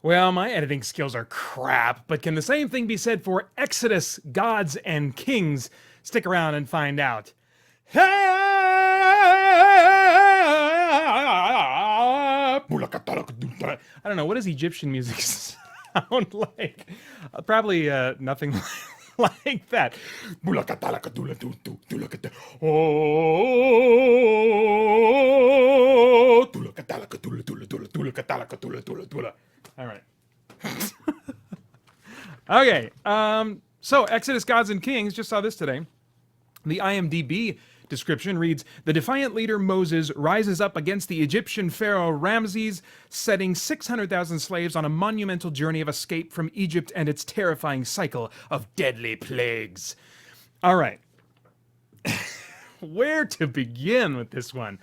Well, my editing skills are crap, but can the same thing be said for Exodus, Gods, and Kings? Stick around and find out. I don't know, what does Egyptian music sound like? Probably nothing like that. All right. Okay. So Exodus, Gods, and Kings. Just saw this today. The IMDb description reads, "The defiant leader Moses rises up against the Egyptian pharaoh Ramses, setting 600,000 slaves on a monumental journey of escape from Egypt and its terrifying cycle of deadly plagues." All right. Where to begin with this one?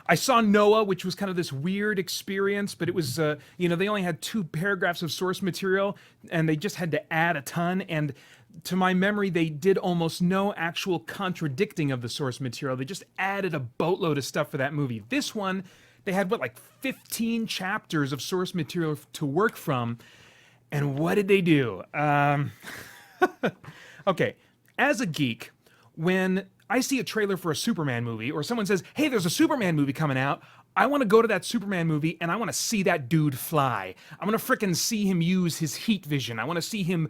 I saw Noah, which was kind of this weird experience, but it was, they only had 2 paragraphs of source material, and they just had to add a ton. And to my memory, they did almost no actual contradicting of the source material. They just added a boatload of stuff for that movie. This one, they had, like 15 chapters of source material to work from. And what did they do? Okay, as a geek, when I see a trailer for a Superman movie, or someone says, hey, there's a Superman movie coming out, I want to go to that Superman movie and I want to see that dude fly. I want to frickin' see him use his heat vision. I want to see him,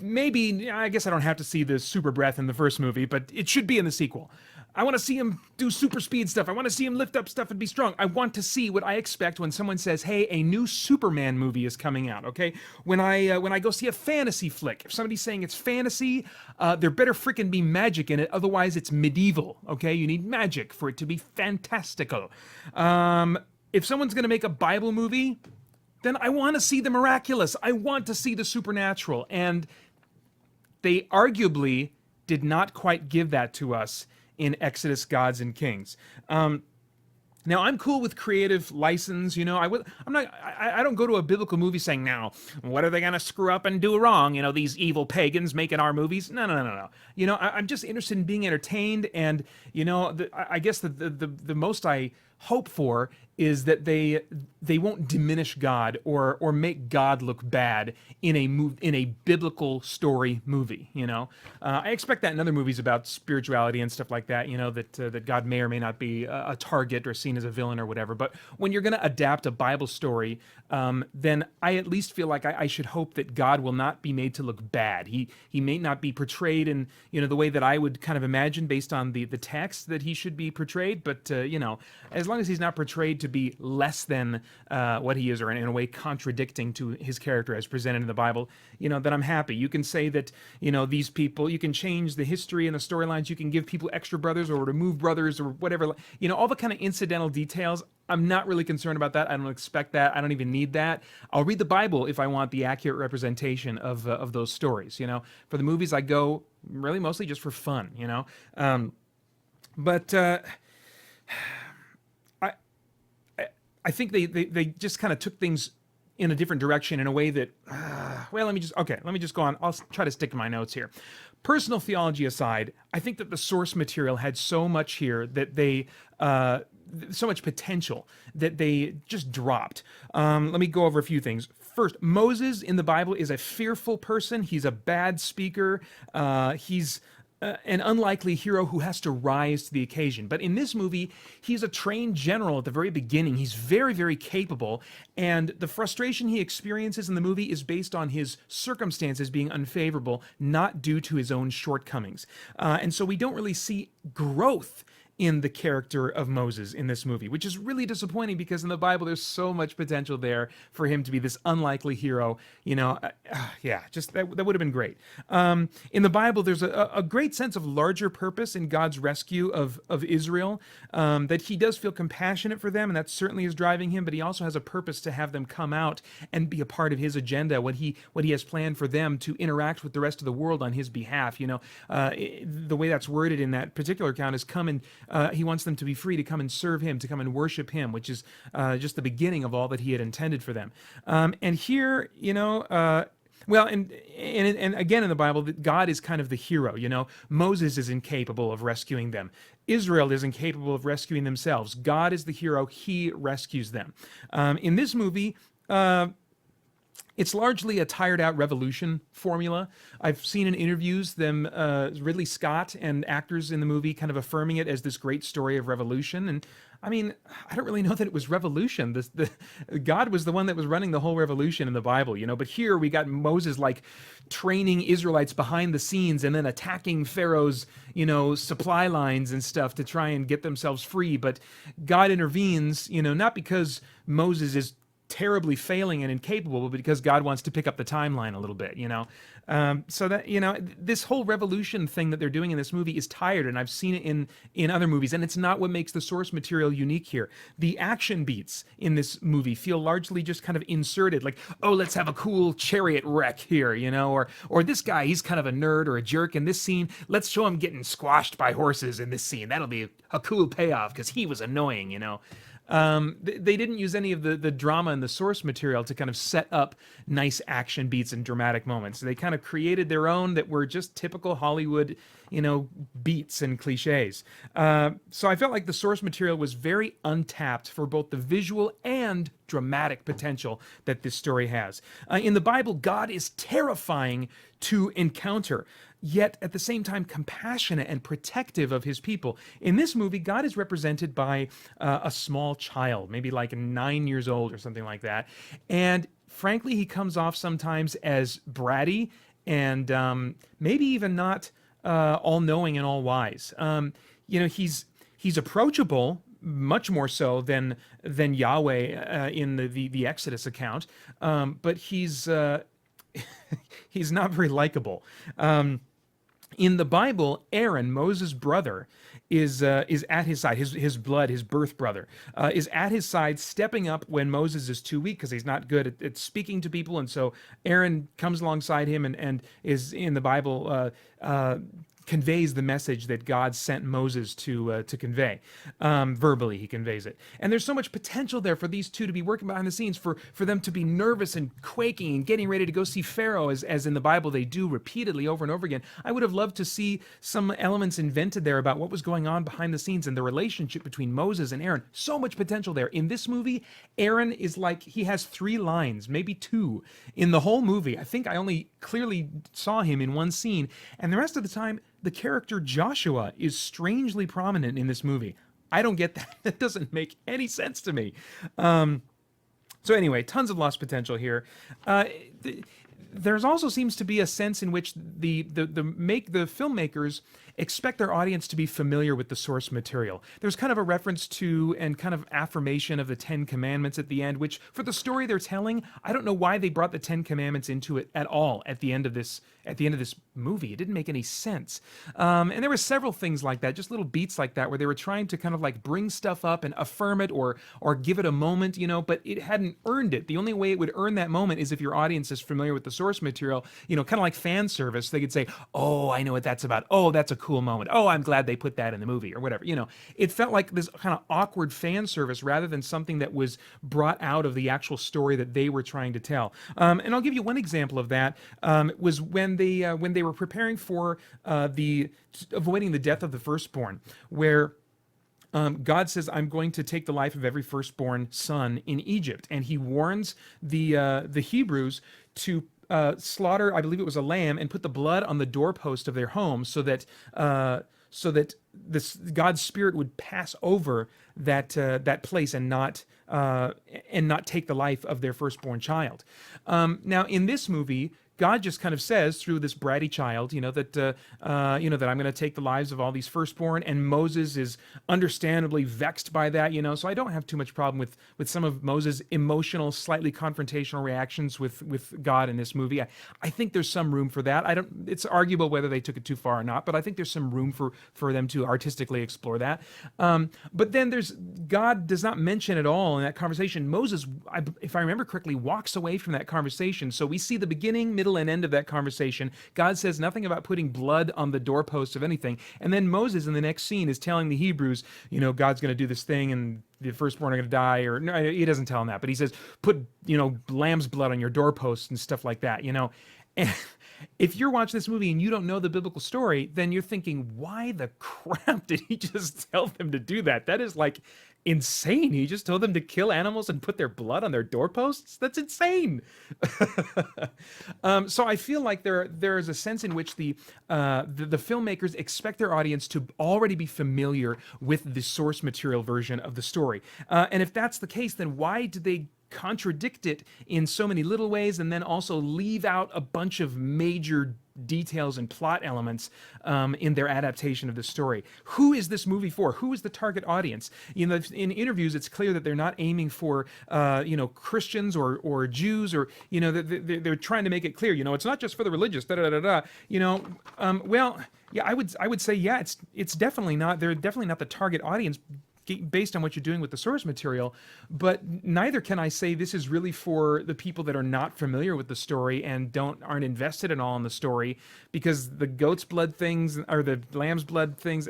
maybe, I guess I don't have to see the super breath in the first movie, but it should be in the sequel. I want to see him do super speed stuff. I want to see him lift up stuff and be strong. I want to see what I expect when someone says, hey, a new Superman movie is coming out, okay? When I go see a fantasy flick, if somebody's saying it's fantasy, there better frickin' be magic in it, otherwise it's medieval, okay? You need magic for it to be fantastical. If someone's going to make a Bible movie, then I want to see the miraculous. I want to see the supernatural. And they arguably did not quite give that to us in Exodus, Gods, and Kings. Now, I'm cool with creative license. I don't go to a biblical movie saying, now, what are they going to screw up and do wrong? These evil pagans making our movies. No. I'm just interested in being entertained. And, I guess the most I hope for is that they won't diminish God or make God look bad in a biblical story movie. I expect that in other movies about spirituality and stuff like that. That God may or may not be a target or seen as a villain or whatever. But when you're going to adapt a Bible story, then I at least feel like I should hope that God will not be made to look bad. He may not be portrayed in the way that I would kind of imagine based on the text that he should be portrayed. But as long as he's not portrayed to be less than what he is, or in a way contradicting to his character as presented in the Bible, then I'm happy. You can say that, these people, you can change the history and the storylines, you can give people extra brothers or remove brothers or whatever, all the kind of incidental details. I'm not really concerned about that. I don't expect that. I don't even need that. I'll read the Bible if I want the accurate representation of those stories. For the movies, I go really mostly just for fun. I think they just kind of took things in a different direction in a way that, let me just go on. I'll try to stick to my notes here. Personal theology aside, I think that the source material had so much here that so much potential that they just dropped. Let me go over a few things. First, Moses in the Bible is a fearful person. He's a bad speaker. He's an unlikely hero who has to rise to the occasion. But in this movie, he's a trained general at the very beginning. He's very, very capable. And the frustration he experiences in the movie is based on his circumstances being unfavorable, not due to his own shortcomings. And so we don't really see growth in the character of Moses in this movie, which is really disappointing because in the Bible there's so much potential there for him to be this unlikely hero. Just that would have been great. In the Bible, there's a great sense of larger purpose in God's rescue of Israel, that he does feel compassionate for them, and that certainly is driving him, but he also has a purpose to have them come out and be a part of his agenda, what he has planned for them to interact with the rest of the world on his behalf. The way that's worded in that particular account is he wants them to be free to come and serve him, to come and worship him, which is just the beginning of all that he had intended for them. And here, Well, and again in the Bible, God is kind of the hero. You know, Moses is incapable of rescuing them. Israel is incapable of rescuing themselves. God is the hero; He rescues them. In this movie, it's largely a tired out revolution formula. I've seen in interviews them, Ridley Scott and actors in the movie kind of affirming it as this great story of revolution. And I mean, I don't really know that it was revolution. God was the one that was running the whole revolution in the Bible, you know. But here we got Moses like training Israelites behind the scenes and then attacking Pharaoh's, you know, supply lines and stuff to try and get themselves free. But God intervenes, you know, not because Moses is terribly failing and incapable, but because God wants to pick up the timeline a little bit, you know. So that, you know, this whole revolution thing that they're doing in this movie is tired, and I've seen it in other movies, and it's not what makes the source material unique here. The action beats in this movie feel largely just kind of inserted, like, oh, let's have a cool chariot wreck here, you know, or this guy, he's kind of a nerd or a jerk in this scene. Let's show him getting squashed by horses in this scene. That'll be a cool payoff because he was annoying, you know. They didn't use any of the drama in the source material to kind of set up nice action beats and dramatic moments. They kind of created their own that were just typical Hollywood, you know, beats and cliches. So I felt like the source material was very untapped for both the visual and dramatic potential that this story has. In the Bible, God is terrifying to encounter, yet at the same time compassionate and protective of his people. In this movie, God is represented by a small child, maybe like 9 years old or something like that. And frankly, he comes off sometimes as bratty and maybe even not all-knowing and all-wise. You know, he's approachable, much more so than Yahweh in the Exodus account, but he's he's not very likable. In the Bible, Aaron, Moses' brother, is at his side. His blood, his birth brother, is at his side, stepping up when Moses is too weak because he's not good at speaking to people, and so Aaron comes alongside him and is in the Bible. Conveys the message that God sent Moses to convey. Verbally, he conveys it. And there's so much potential there for these two to be working behind the scenes, for them to be nervous and quaking and getting ready to go see Pharaoh, as in the Bible they do repeatedly over and over again. I would have loved to see some elements invented there about what was going on behind the scenes and the relationship between Moses and Aaron. So much potential there. In this movie, Aaron is like, he has 3 lines, maybe 2, in the whole movie. I think I only clearly saw him in one scene, and the rest of the time, the character Joshua is strangely prominent in this movie. I don't get that. That doesn't make any sense to me. So anyway, tons of lost potential here. There's also seems to be a sense in which the filmmakers expect their audience to be familiar with the source material. There's kind of a reference to and kind of affirmation of the 10 Commandments at the end, which for the story they're telling, I don't know why they brought the 10 Commandments into it at all at the end of this movie. It didn't make any sense. And there were several things like that, just little beats like that, where they were trying to kind of like bring stuff up and affirm it or give it a moment, you know, but it hadn't earned it. The only way it would earn that moment is if your audience is familiar with the source material, you know, kind of like fan service. They could say, oh, I know what that's about. Oh, that's a cool moment. Oh, I'm glad they put that in the movie or whatever. You know, it felt like this kind of awkward fan service rather than something that was brought out of the actual story that they were trying to tell. And I'll give you one example of that. Was when they were preparing for avoiding the death of the firstborn, where God says, I'm going to take the life of every firstborn son in Egypt. And he warns the Hebrews to slaughter, I believe it was a lamb, and put the blood on the doorpost of their home so that this God's spirit would pass over that place and not take the life of their firstborn child. Now, in this movie, God just kind of says through this bratty child, that I'm going to take the lives of all these firstborn, and Moses is understandably vexed by that, So I don't have too much problem with some of Moses' emotional, slightly confrontational reactions with God in this movie. I think there's some room for that. It's arguable whether they took it too far or not, but I think there's some room for them to artistically explore that. But then God does not mention at all in that conversation. Moses, if I remember correctly, walks away from that conversation. So we see the beginning, middle, middle and end of that conversation, God says nothing about putting blood on the doorposts of anything. And then Moses in the next scene is telling the Hebrews, God's going to do this thing and the firstborn are going to die. Or no, he doesn't tell them that, but he says, put, lamb's blood on your doorposts and stuff like that, And if you're watching this movie and you don't know the biblical story, then you're thinking, why the crap did he just tell them to do that? That is like insane. He just told them to kill animals and put their blood on their doorposts? That's insane. So I feel like there is a sense in which the filmmakers expect their audience to already be familiar with the source material version of the story. And if that's the case, then why do they contradict it in so many little ways and then also leave out a bunch of major details and plot elements in their adaptation of the story? Who is this movie for? Who is the target audience? In interviews, it's clear that they're not aiming for Christians or Jews, or they're trying to make it clear. It's not just for the religious. Well, yeah, I would say yeah, it's definitely not. They're definitely not the target audience based on what you're doing with the source material, but neither can I say this is really for the people that are not familiar with the story and aren't invested at all in the story, because the goat's blood things or the lamb's blood things,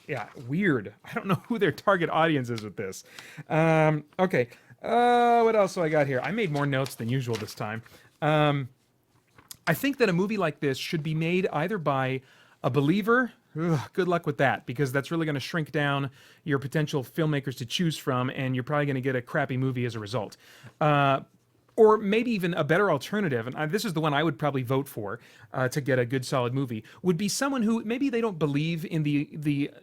yeah, weird. I don't know who their target audience is with this. Okay, what else do I got here? I made more notes than usual this time. I think that a movie like this should be made either by a believer. Ugh, good luck with that, because that's really going to shrink down your potential filmmakers to choose from, and you're probably going to get a crappy movie as a result. Or maybe even a better alternative, and this is the one I would probably vote for to get a good solid movie, would be someone who maybe they don't believe in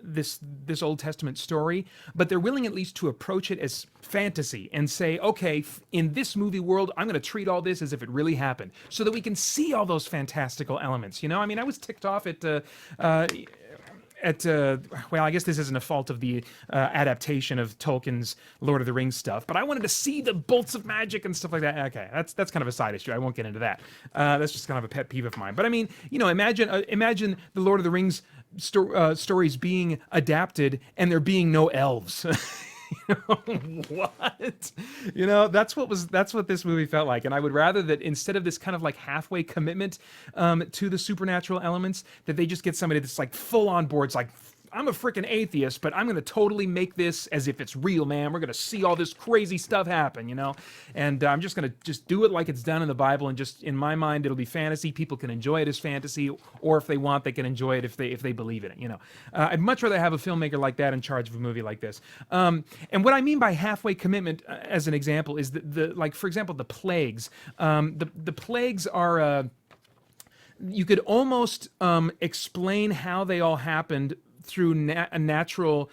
this Old Testament story, but they're willing at least to approach it as fantasy and say, okay, in this movie world, I'm going to treat all this as if it really happened, so that we can see all those fantastical elements. I mean, I was ticked off well, I guess this isn't a fault of the adaptation of Tolkien's Lord of the Rings stuff, but I wanted to see the bolts of magic and stuff like that. Okay, that's kind of a side issue. I won't get into that. That's just kind of a pet peeve of mine. But I mean, imagine the Lord of the Rings stories being adapted and there being no elves. What? That's what this movie felt like. And I would rather that instead of this kind of like halfway commitment to the supernatural elements, that they just get somebody that's like full on board. It's like, I'm a freaking atheist, but I'm going to totally make this as if it's real, man. We're going to see all this crazy stuff happen, And I'm just going to just do it like it's done in the Bible, and just in my mind, it'll be fantasy. People can enjoy it as fantasy, or if they want, they can enjoy it if they believe in it. I'd much rather have a filmmaker like that in charge of a movie like this. And what I mean by halfway commitment, as an example, is for example, the plagues. The plagues are. You could almost explain how they all happened through a natural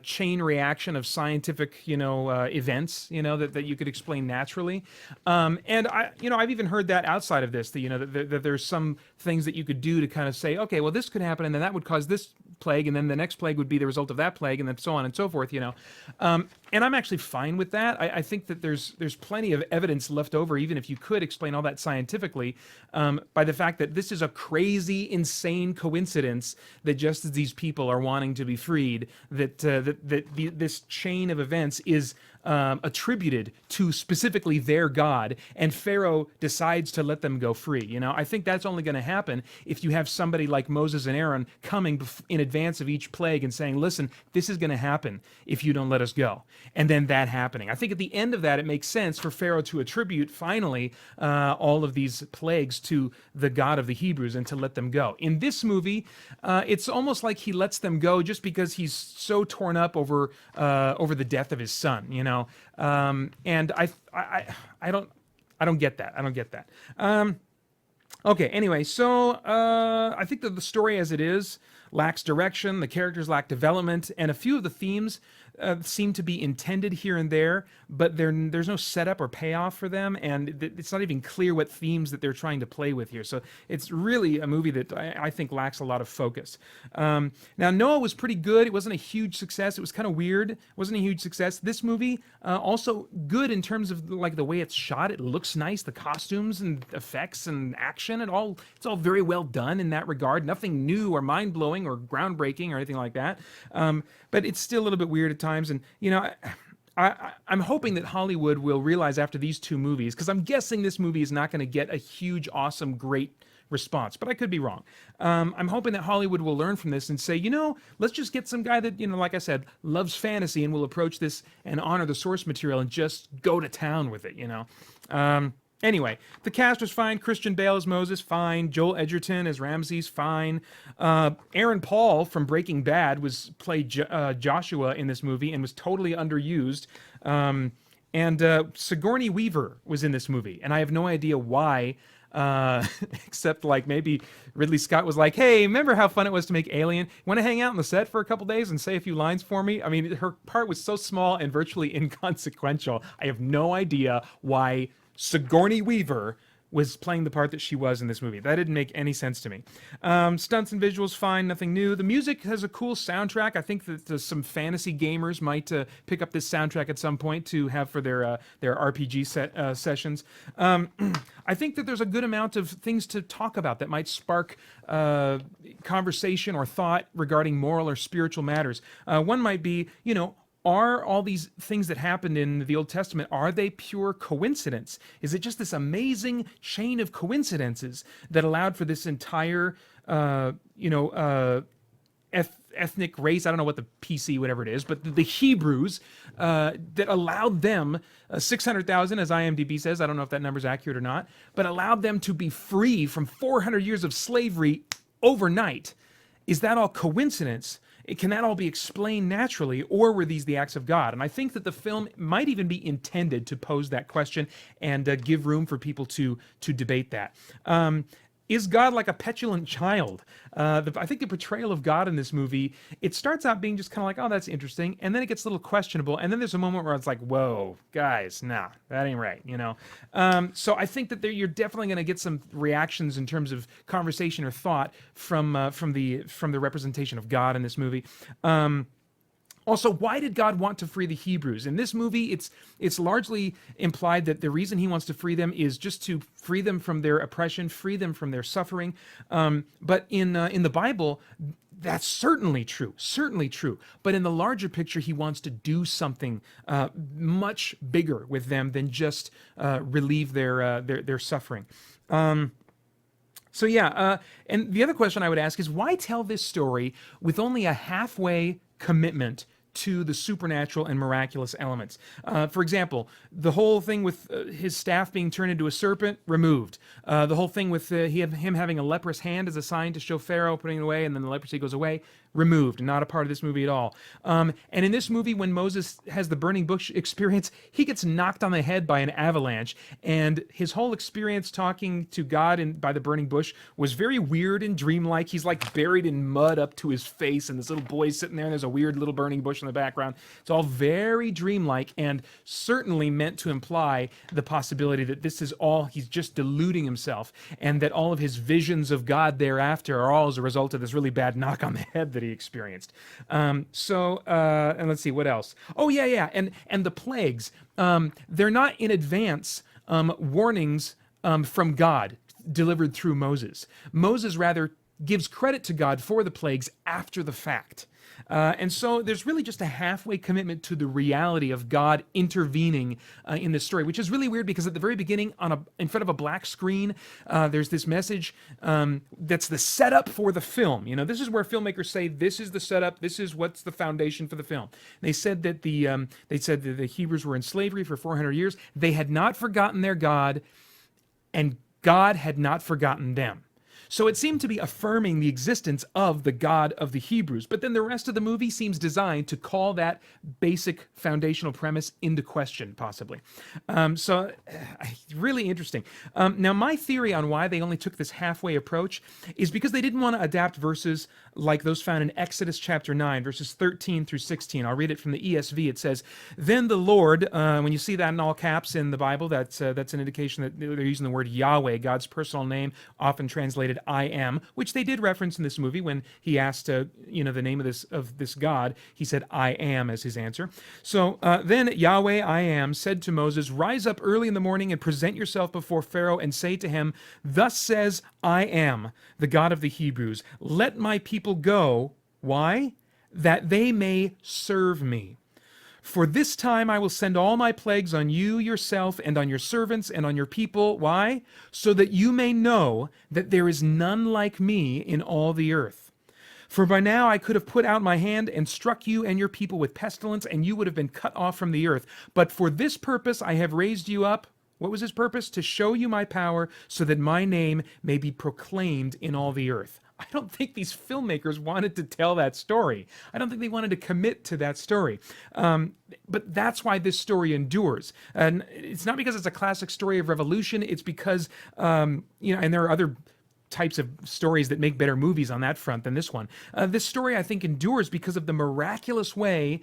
chain reaction of scientific, events, that you could explain naturally. And I've even heard that outside of this, that there's some things that you could do to kind of say, okay, well, this could happen, and then that would cause this plague, and then the next plague would be the result of that plague, and then so on and so forth, And I'm actually fine with that. I think that there's plenty of evidence left over, even if you could explain all that scientifically, by the fact that this is a crazy, insane coincidence that just as these people are wanting to be freed, this chain of events is attributed to specifically their God, and Pharaoh decides to let them go free. I think that's only going to happen if you have somebody like Moses and Aaron coming in advance of each plague and saying, listen, this is going to happen if you don't let us go. And then that happening. I think at the end of that, it makes sense for Pharaoh to attribute finally all of these plagues to the God of the Hebrews and to let them go. In this movie, it's almost like he lets them go just because he's so torn up over the death of his son, and I don't get that. I don't get that. Okay, anyway, so I think that the story as it is lacks direction, the characters lack development, and a few of the themes seem to be intended here and there, but there's no setup or payoff for them, and it's not even clear what themes that they're trying to play with here. So it's really a movie that I think lacks a lot of focus. Now, Noah was pretty good. It wasn't a huge success. It was kind of weird. It wasn't a huge success. This movie, also good in terms of like the way it's shot. It looks nice. The costumes and effects and action, it's all very well done in that regard. Nothing new or mind-blowing or groundbreaking or anything like that. But it's still a little bit weird at times. And, I'm hoping that Hollywood will realize after these two movies, because I'm guessing this movie is not going to get a huge, awesome, great response, but I could be wrong. I'm hoping that Hollywood will learn from this and say, let's just get some guy that, like I said, loves fantasy and will approach this and honor the source material and just go to town with it. Anyway, the cast was fine. Christian Bale as Moses, fine. Joel Edgerton as Ramses, fine. Aaron Paul from Breaking Bad played Joshua in this movie and was totally underused. And Sigourney Weaver was in this movie, and I have no idea why, except like maybe Ridley Scott was like, hey, remember how fun it was to make Alien? Want to hang out on the set for a couple days and say a few lines for me? I mean, her part was so small and virtually inconsequential. I have no idea why Sigourney Weaver was playing the part that she was in this movie. That didn't make any sense to me. Stunts and visuals, fine, nothing new. The music has a cool soundtrack. I think that some fantasy gamers might pick up this soundtrack at some point to have for their RPG sessions. I think that there's a good amount of things to talk about that might spark conversation or thought regarding moral or spiritual matters. One might be, are all these things that happened in the Old Testament, are they pure coincidence? Is it just this amazing chain of coincidences that allowed for this entire, ethnic race? I don't know what the PC, whatever it is, but the Hebrews, that allowed them, 600,000 as IMDb says, I don't know if that number's accurate or not, but allowed them to be free from 400 years of slavery overnight. Is that all coincidence? Can that all be explained naturally, or were these the acts of God? And I think that the film might even be intended to pose that question and give room for people to debate that. Is God like a petulant child? I think the portrayal of God in this movie, it starts out being just kind of like, oh, that's interesting, and then it gets a little questionable, and then there's a moment where it's like, whoa, guys, nah, that ain't right, So I think that you're definitely going to get some reactions in terms of conversation or thought from the representation of God in this movie. Also, why did God want to free the Hebrews? In this movie, it's largely implied that the reason he wants to free them is just to free them from their oppression, free them from their suffering. But in the Bible, that's certainly true. But in the larger picture, he wants to do something much bigger with them than just relieve their suffering. And the other question I would ask is, why tell this story with only a halfway commitment to the supernatural and miraculous elements? For example, the whole thing with his staff being turned into a serpent, removed. The whole thing with him having a leprous hand as a sign to show Pharaoh, putting it away, and then the leprosy goes away, removed. Not a part of this movie at all. And in this movie, when Moses has the burning bush experience, he gets knocked on the head by an avalanche, and his whole experience talking to God by the burning bush was very weird and dreamlike. He's like buried in mud up to his face, and this little boy's sitting there, and there's a weird little burning bush in the background. It's all very dreamlike, and certainly meant to imply the possibility that this is all, he's just deluding himself, and that all of his visions of God thereafter are all as a result of this really bad knock on the head that he experienced. And let's see, what else? Oh, yeah. And the plagues, they're not in advance warnings from God delivered through Moses. Moses rather gives credit to God for the plagues after the fact. And so there's really just a halfway commitment to the reality of God intervening in this story, which is really weird because at the very beginning, in front of a black screen, there's this message that's the setup for the film. This is where filmmakers say, this is the setup, this is what's the foundation for the film. They said that the Hebrews were in slavery for 400 years. They had not forgotten their God, and God had not forgotten them. So it seemed to be affirming the existence of the God of the Hebrews. But then the rest of the movie seems designed to call that basic foundational premise into question, possibly. Really interesting. Now, my theory on why they only took this halfway approach is because they didn't want to adapt verses like those found in Exodus chapter 9, verses 13 through 16. I'll read it from the ESV. It says, "Then the Lord," when you see that in all caps in the Bible, that's an indication that they're using the word Yahweh, God's personal name, often translated I am, which they did reference in this movie when he asked, the name of this God. He said, I am, as his answer. So then Yahweh, I am, said to Moses, "Rise up early in the morning and present yourself before Pharaoh and say to him, thus says I am, the God of the Hebrews. Let my people go." Why? "That they may serve me." For this time I will send all my plagues on you yourself and on your servants and on your people. Why? So that you may know that there is none like me in all the earth. For by now I could have put out my hand and struck you and your people with pestilence, and you would have been cut off from the earth. But for this purpose I have raised you up. What was his purpose? To show you my power, so that my name may be proclaimed in all the earth. I don't think these filmmakers wanted to tell that story. I don't think they wanted to commit to that story. But that's why this story endures. And it's not because it's a classic story of revolution. It's because, and there are other types of stories that make better movies on that front than this one. This story, I think, endures because of the miraculous way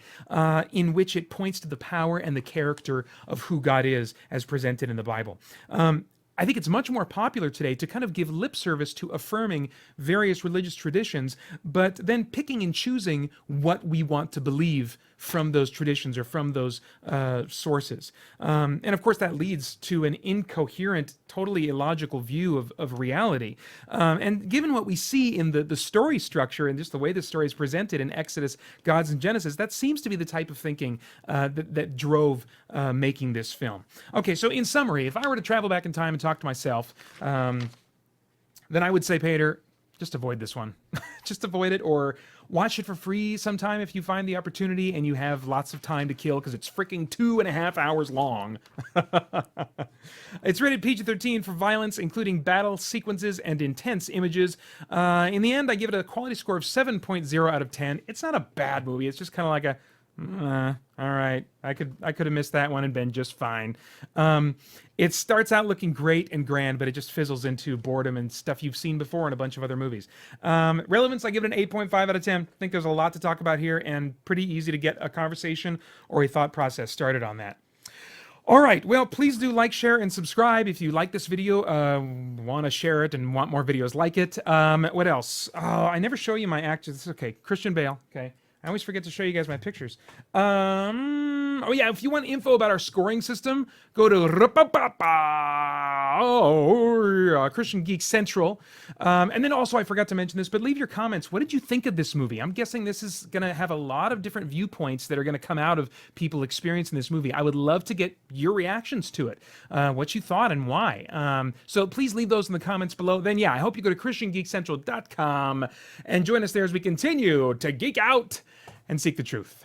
in which it points to the power and the character of who God is as presented in the Bible. I think it's much more popular today to kind of give lip service to affirming various religious traditions, but then picking and choosing what we want to believe from those traditions or from those sources. And of course, that leads to an incoherent, totally illogical view of reality. And given what we see in the story structure and just the way the story is presented in Exodus, Gods, and Genesis, that seems to be the type of thinking that drove making this film. Okay, so in summary, if I were to travel back in time and talk to myself, then I would say, Peter, just avoid this one. Just avoid it, or watch it for free sometime if you find the opportunity and you have lots of time to kill, because it's freaking 2.5 hours long. It's rated PG-13 for violence, including battle sequences and intense images. In the end, I give it a quality score of 7.0 out of 10. It's not a bad movie. It's just kind of like a, all right, I could have missed that one and been just fine. It starts out looking great and grand, but it just fizzles into boredom and stuff you've seen before in a bunch of other movies. Relevance, I give it an 8.5 out of 10. I think there's a lot to talk about here and pretty easy to get a conversation or a thought process started on that. All right, well, please do like, share, and subscribe if you like this video, want to share it and want more videos like it. What else? Oh, I never show you my actors. Okay, Christian Bale, okay. I always forget to show you guys my pictures. Oh yeah, if you want info about our scoring system, go to Christian Geek Central. And then also, I forgot to mention this, but leave your comments. What did you think of this movie? I'm guessing this is going to have a lot of different viewpoints that are going to come out of people experiencing this movie. I would love to get your reactions to it, what you thought and why. So please leave those in the comments below. Then yeah, I hope you go to ChristianGeekCentral.com and join us there as we continue to geek out and seek the truth.